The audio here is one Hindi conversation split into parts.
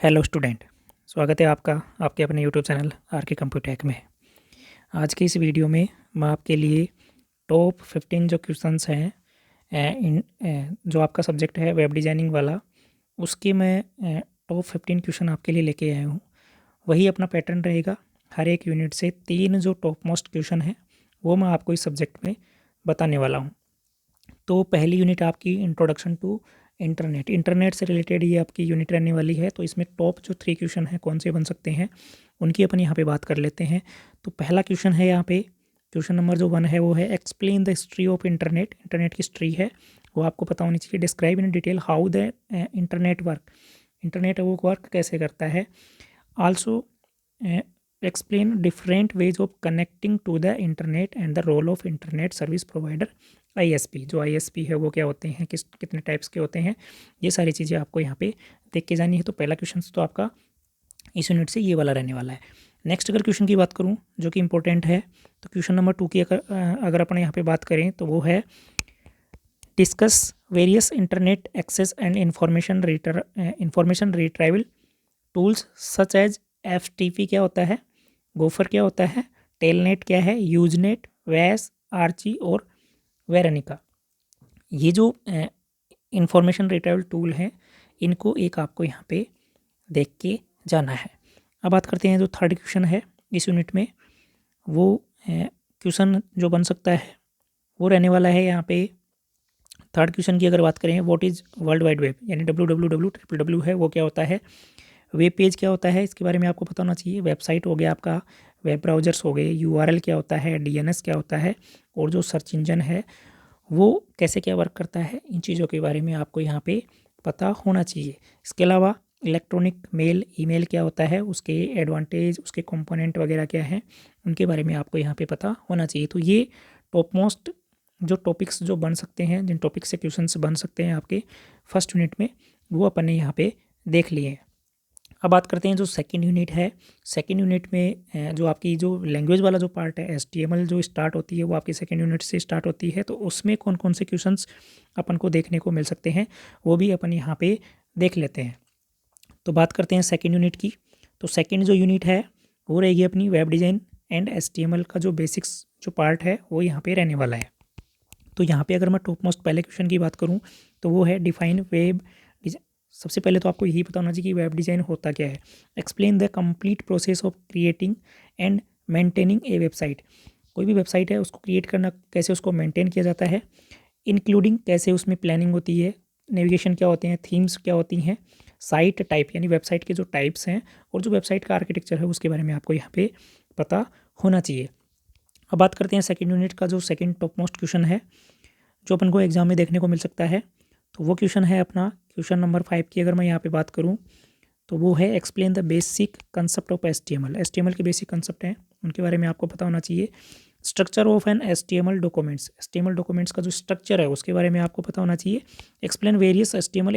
हेलो स्टूडेंट, स्वागत है आपका आपके अपने यूट्यूब चैनल आर के कंप्यूटेक में। आज की इस वीडियो में मैं आपके लिए टॉप 15 जो क्वेश्चंस हैं जो आपका सब्जेक्ट है वेब डिज़ाइनिंग वाला, उसके मैं टॉप 15 क्वेश्चन आपके लिए लेके आया हूँ। वही अपना पैटर्न रहेगा, हर एक यूनिट से 3 जो टॉप मोस्ट क्वेश्चन हैं वो मैं आपको इस सब्जेक्ट में बताने वाला हूँ। तो पहली यूनिट आपकी इंट्रोडक्शन टू इंटरनेट से रिलेटेड ये आपकी यूनिट रहने वाली है। तो इसमें टॉप जो 3 क्वेश्चन हैं कौन से बन सकते हैं उनकी अपन यहाँ पे बात कर लेते हैं। तो पहला क्वेश्चन है यहाँ पे, क्वेश्चन नंबर जो 1 है वो है explain the history of internet. Internet की हिस्ट्री है वो आपको पता होनी चाहिए। Describe in detail how the internet work, internet वो वर्क कैसे करता है। Also explain different ways of connecting to the internet and the role of internet service provider ISP. जो आईएसपी है वो क्या होते हैं, कितने टाइप्स के होते हैं, ये सारी चीज़ें आपको यहाँ पे देख के जानी है। तो पहला क्वेश्चन तो आपका इस यूनिट से ये वाला रहने वाला है। नेक्स्ट अगर क्वेश्चन की बात करूँ जो कि इंपॉर्टेंट है, तो क्वेश्चन नंबर 2 की अगर अपन यहाँ पे बात करें तो वो है discuss various internet access and information retrieval tools such as FTP क्या होता है, गोफर क्या होता है, टेलनेट क्या है, यूजनेट, वैस, आर्ची और वेरोनिका। ये जो इंफॉर्मेशन रिट्राइवल टूल हैं इनको एक आपको यहाँ पे देख के जाना है। अब बात करते हैं जो थर्ड क्वेश्चन है इस यूनिट में, वो क्वेश्चन जो बन सकता है वो रहने वाला है यहाँ पे। थर्ड क्वेश्चन की अगर बात करें, what is world wide web, यानी www है वो क्या होता है, वेब पेज क्या होता है इसके बारे में आपको पता होना चाहिए। वेबसाइट हो गया आपका, वेब ब्राउजर्स हो गए, यूआरएल क्या होता है, डीएनएस क्या होता है, और जो सर्च इंजन है वो कैसे क्या वर्क करता है, इन चीज़ों के बारे में आपको यहाँ पे पता होना चाहिए। इसके अलावा इलेक्ट्रॉनिक मेल, ईमेल क्या होता है, उसके एडवांटेज, उसके कंपोनेंट वगैरह क्या हैं, उनके बारे में आपको यहाँ पे पता होना चाहिए। तो ये टॉप मोस्ट जो टॉपिक्स जो बन सकते हैं, जिन टॉपिक से क्वेश्चंस बन सकते हैं आपके फर्स्ट यूनिट में, वो अपन ने यहाँ पे देख लिए हैं। अब बात करते हैं जो सेकंड यूनिट है। सेकंड यूनिट में जो आपकी जो लैंग्वेज वाला जो पार्ट है, HTML जो स्टार्ट होती है वो आपकी सेकंड यूनिट से स्टार्ट होती है। तो उसमें कौन कौन से क्वेश्चंस अपन को देखने को मिल सकते हैं वो भी अपन यहाँ पे देख लेते हैं। तो बात करते हैं सेकंड यूनिट की। तो सेकंड जो यूनिट है वो रहेगी अपनी वेब डिज़ाइन एंड HTML का जो बेसिक्स जो पार्ट है वो यहाँ पे रहने वाला है। तो यहाँ पे अगर मैं टॉप मोस्ट पहले क्वेश्चन की बात करूँ तो वो है डिफाइन वेब। सबसे पहले तो आपको यही पता होना चाहिए कि वेब डिज़ाइन होता क्या है। Explain the complete process of creating and maintaining A website. कोई भी वेबसाइट है उसको क्रिएट करना, कैसे उसको मेंटेन किया जाता है, इंक्लूडिंग कैसे उसमें प्लानिंग होती है, नेविगेशन क्या होते हैं, थीम्स क्या होती हैं, साइट टाइप यानी वेबसाइट के जो टाइप्स हैं, और जो वेबसाइट का आर्किटेक्चर है उसके बारे में आपको यहाँ पे पता होना चाहिए। अब बात करते हैं सेकेंड यूनिट का जो सेकेंड टॉप मोस्ट क्वेश्चन है जो अपन को एग्जाम में देखने को मिल सकता है। तो वो क्वेश्चन है अपना क्वेश्चन नंबर 5 की अगर मैं यहाँ पे बात करूँ तो वो है explain the basic concept of HTML के बेसिक कंसेप्ट हैं उनके बारे में आपको पता होना चाहिए। Structure of an HTML documents का जो स्ट्रक्चर है उसके बारे में आपको पता होना चाहिए। एक्सप्लेन वेरियस HTML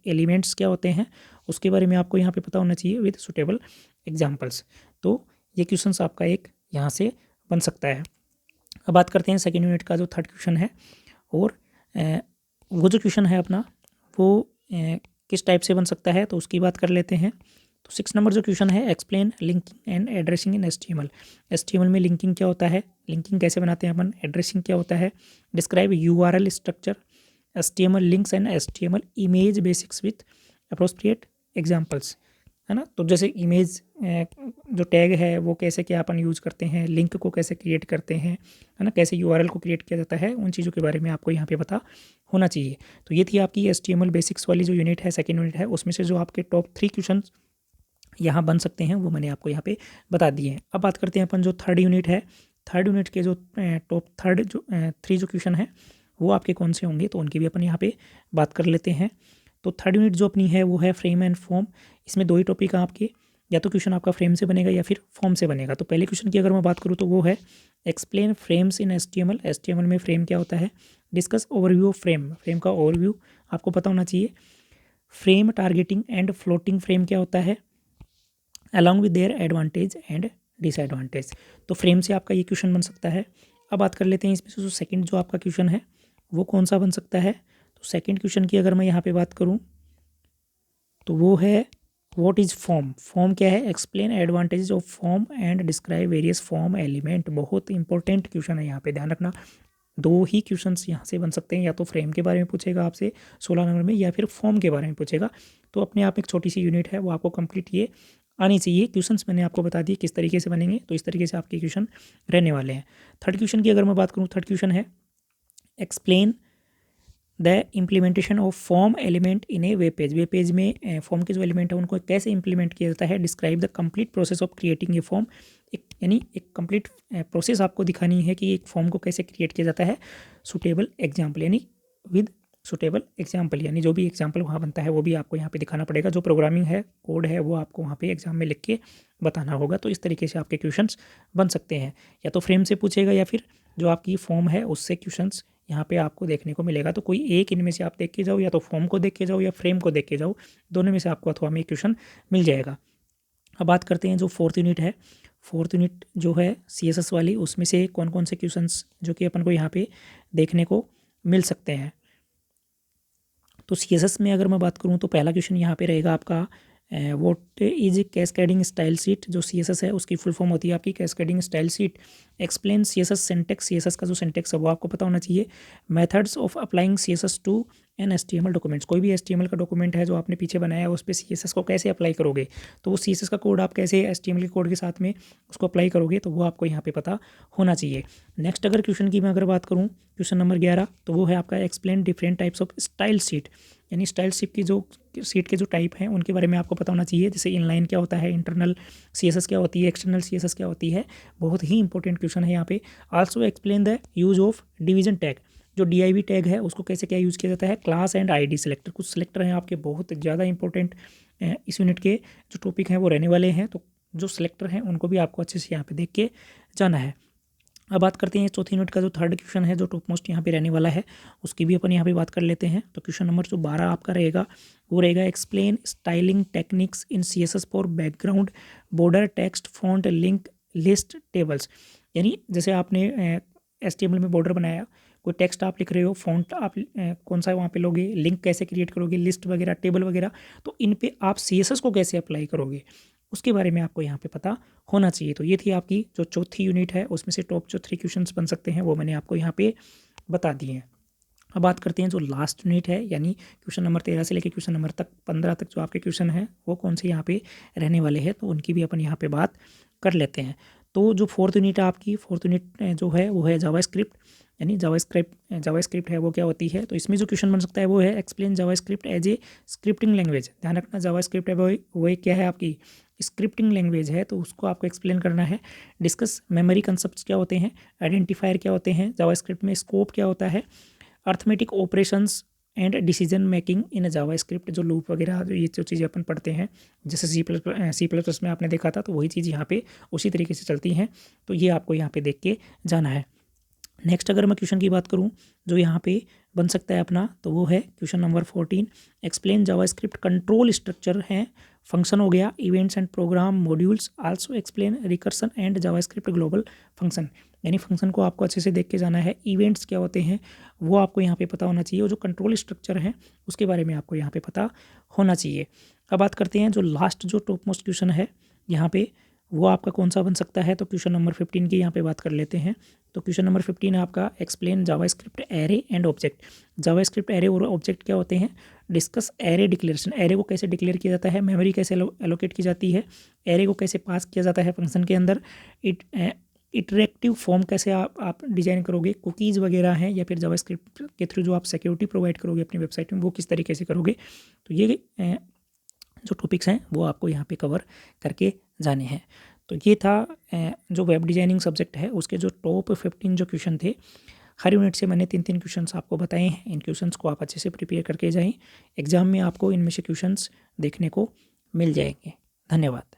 एलिमेंट्स क्या होते हैं उसके बारे में आपको यहाँ पे पता होना चाहिए विद सुटेबल एग्जाम्पल्स। तो ये क्वेश्चन आपका एक यहाँ से बन सकता है। अब बात करते हैं सेकेंड यूनिट का जो थर्ड क्वेश्चन है, और वो जो क्वेश्चन है अपना वो किस टाइप से बन सकता है तो उसकी बात कर लेते हैं। तो 6 नंबर जो क्वेश्चन है, explain linking and addressing in HTML में लिंकिंग क्या होता है, लिंकिंग कैसे बनाते हैं अपन, एड्रेसिंग क्या होता है, describe URL structure, HTML links and HTML image basics with appropriate examples, है ना। तो जैसे इमेज जो टैग है वो कैसे क्या अपन यूज़ करते हैं, लिंक को कैसे क्रिएट करते हैं, है ना, कैसे URL को क्रिएट किया जाता है, उन चीज़ों के बारे में आपको यहाँ पे पता होना चाहिए। तो ये थी आपकी HTML बेसिक्स वाली जो यूनिट है, सेकेंड यूनिट है, उसमें से जो आपके टॉप 3 क्वेश्चन यहाँ बन सकते हैं वो मैंने आपको यहाँ पे बता दिए हैं। अब बात करते हैं अपन जो थर्ड यूनिट है, थर्ड यूनिट के जो टॉप थर्ड जो 3 जो क्वेश्चन है वो आपके कौन से होंगे तो उनकी भी अपन यहाँ पे बात कर लेते हैं। तो थर्ड यूनिट जो अपनी है वो है फ्रेम एंड फॉर्म। इसमें 2 ही टॉपिक हैं आपके, या तो क्वेश्चन आपका फ्रेम से बनेगा या फिर फॉर्म से बनेगा। तो पहले क्वेश्चन की अगर मैं बात करूँ तो वो है एक्सप्लेन फ्रेम्स इन HTML में फ्रेम क्या होता है, डिस्कस ओवरव्यू ऑफ फ्रेम का ओवरव्यू आपको पता होना चाहिए, frame targeting and floating frame क्या होता है, along with their advantage and disadvantage. तो फ्रेम से आपका ये क्वेश्चन बन सकता है। अब बात कर लेते हैं इसमें से जो सेकंड जो आपका क्वेश्चन है वो कौन सा बन सकता है। तो सेकंड क्वेश्चन की अगर मैं यहाँ पे बात करूँ तो वो है व्हाट इज़ फॉर्म, फॉर्म क्या है, explain advantages of form and describe various form element. बहुत इंपॉर्टेंट क्वेश्चन है, यहाँ पे ध्यान रखना। दो ही क्वेश्चंस यहाँ से बन सकते हैं, या तो फ्रेम के बारे में पूछेगा आपसे 16 नंबर में, या फिर फॉर्म के बारे में पूछेगा। तो अपने आप एक छोटी सी यूनिट है, वो आपको कंप्लीट ये आनी चाहिए। क्वेश्चंस मैंने आपको बता दिए किस तरीके से बनेंगे, तो इस तरीके से आपके क्वेश्चन रहने वाले हैं। थर्ड क्वेश्चन की अगर मैं बात करूँ, थर्ड क्वेश्चन है explain the implementation of form element in A web page. Web page में फॉर्म के जो एलिमेंट है उनको कैसे इंप्लीमेंट किया जाता है। Describe the complete process of creating a form, यानी एक कंप्लीट प्रोसेस आपको दिखानी है कि एक फॉर्म को कैसे क्रिएट किया जाता है। सुटेबल एग्जाम्पल, यानी विद सुटेबल एग्जाम्पल, यानी जो भी एग्जाम्पल वहाँ बनता है वो भी आपको यहाँ पे दिखाना पड़ेगा। जो प्रोग्रामिंग है, कोड है, वो आपको वहाँ पे एग्जाम में लिख के बताना होगा। तो इस तरीके से आपके क्वेश्चंस बन सकते हैं, या तो फ्रेम से पूछेगा या फिर जो आपकी फॉर्म है उससे क्वेश्चंस यहाँ पे आपको देखने को मिलेगा। तो कोई एक इनमें से आप देख के जाओ, या तो फॉर्म को देख के जाओ या फ्रेम को देख के जाओ, दोनों में से आपको अथवा में क्वेश्चन मिल जाएगा। अब बात करते हैं जो फोर्थ यूनिट है। फोर्थ यूनिट जो है CSS वाली, उसमें से कौन कौन से क्वेश्चंस जो कि अपन को यहाँ पे देखने को मिल सकते हैं। तो CSS में अगर मैं बात करूँ तो पहला क्वेश्चन यहाँ पे रहेगा आपका what is cascading style sheet. जो CSS है उसकी फुल फॉर्म होती है आपकी cascading style sheet. Explain CSS syntax, CSS का जो सिंटेक्स है वो आपको पता होना चाहिए। Methods of applying CSS to an HTML documents, कोई भी HTML का डॉक्यूमेंट है जो आपने पीछे बनाया है उस पर CSS को कैसे अप्लाई करोगे, तो वो CSS का कोड आप कैसे HTML के कोड के साथ में उसको अप्लाई करोगे, तो वो आपको यहाँ पे पता होना चाहिए। नेक्स्ट अगर क्वेश्चन की मैं अगर बात करूँ, क्वेश्चन नंबर 11, तो वो है आपका explain different types of style sheet, यानी स्टाइल शीट की जो सीट के जो टाइप हैं उनके बारे में आपको पता होना चाहिए। जैसे इनलाइन क्या होता है, इंटरनल CSS क्या होती है, एक्सटर्नल CSS क्या होती है। बहुत ही इंपॉर्टेंट क्वेश्चन है यहाँ पे। Also explain the use of division tag, जो DIV टैग है उसको कैसे क्या यूज़ किया जाता है। क्लास एंड ID सेलेक्टर, कुछ सेलेक्टर हैं आपके बहुत ज़्यादा इंपॉर्टेंट इस यूनिट के जो टॉपिक हैं वो रहने वाले हैं। तो जो सेलेक्टर हैं उनको भी आपको अच्छे से यहाँ पे देख के जाना है। अब बात करते हैं चौथी यूनिट का जो थर्ड क्वेश्चन है, जो टॉप मोस्ट यहाँ पे रहने वाला है, उसकी भी अपन यहाँ पे बात कर लेते हैं। तो क्वेश्चन नंबर जो 12 आपका रहेगा वो रहेगा explain styling techniques in CSS for background border text font link list tables. यानी जैसे आपने HTML में बॉर्डर बनाया, कोई टेक्स्ट आप लिख रहे हो, फॉन्ट आप कौन सा वहाँ पे लोगे, लिंक कैसे क्रिएट करोगे, लिस्ट वगैरह, टेबल वगैरह, तो इन पे आप CSS को कैसे अप्लाई करोगे उसके बारे में आपको यहाँ पे पता होना चाहिए। तो ये थी आपकी जो चौथी यूनिट है, उसमें से टॉप जो 3 क्वेश्चंस बन सकते हैं वो मैंने आपको यहाँ पे बता दिए हैं। अब बात करते हैं जो लास्ट यूनिट है, यानी क्वेश्चन नंबर 13 से लेकर क्वेश्चन नंबर 15 तक जो आपके क्वेश्चन हैं वो कौन से यहाँ पे रहने वाले हैं, तो उनकी भी अपन यहाँ पे बात कर लेते हैं। तो जो फोर्थ यूनिट है आपकी, फोर्थ यूनिट जो है वो है जावास्क्रिप्ट, यानी जावास्क्रिप्ट है वो क्या होती है। तो इसमें जो क्वेश्चन बन सकता है वो है explain JavaScript as a scripting language. ध्यान रखना, जावास्क्रिप्ट है वो क्या है आपकी स्क्रिप्टिंग लैंग्वेज है, तो उसको आपको एक्सप्लेन करना है। डिस्कस मेमोरी कंसेप्ट्स क्या होते हैं, आइडेंटिफायर क्या होते हैं जावास्क्रिप्ट में, स्कोप क्या होता है, arithmetic operations and decision making in JavaScript, जो लूप वगैरह जो ये जो चीज़ें अपन पढ़ते हैं, जैसे C++ में आपने देखा था, तो वही चीज़ यहाँ पे उसी तरीके से चलती हैं। तो ये आपको यहाँ पे देख के जाना है। नेक्स्ट अगर मैं क्वेश्चन की बात करूं जो यहाँ पे बन सकता है अपना, तो वो है question number 14, explain JavaScript control structure है, फंक्शन हो गया, events and program modules, also explain recursion and JavaScript global function. यानी फंक्शन को आपको अच्छे से देख के जाना है, इवेंट्स क्या होते हैं वो आपको यहाँ पे पता होना चाहिए, और जो कंट्रोल स्ट्रक्चर है उसके बारे में आपको यहाँ पे पता होना चाहिए। अब बात करते हैं जो लास्ट जो टॉप मोस्ट क्वेश्चन है यहाँ पे, वो आपका कौन सा बन सकता है। तो क्वेश्चन नंबर 15 की यहाँ पे बात कर लेते हैं। तो क्वेश्चन नंबर 15 आपका explain JavaScript array and object. JavaScript array और ऑब्जेक्ट क्या होते हैं, डिस्कस एरे डिक्लेरेशन, एरे को कैसे डिक्लेयर किया जाता है, मेमोरी कैसे एलोकेट की जाती है, एरे को कैसे पास किया जाता है फंक्शन के अंदर, इटरेक्टिव फॉर्म कैसे आप डिजाइन करोगे, कुकीज़ वगैरह हैं, या फिर जावास्क्रिप्ट के थ्रू जो आप सिक्योरिटी प्रोवाइड करोगे अपनी वेबसाइट में वो किस तरीके से करोगे। तो ये जो टॉपिक्स हैं वो आपको यहाँ पे कवर करके जाने हैं। तो ये था जो वेब डिज़ाइनिंग सब्जेक्ट है उसके जो टॉप 15 जो क्वेश्चन थे, हर यूनिट से मैंने 3-3 क्वेश्चंस आपको बताए हैं। इन क्वेश्चंस को आप अच्छे से प्रिपेयर करके जाएं, एग्जाम में आपको इनमें से क्वेश्चंस देखने को मिल जाएंगे। धन्यवाद।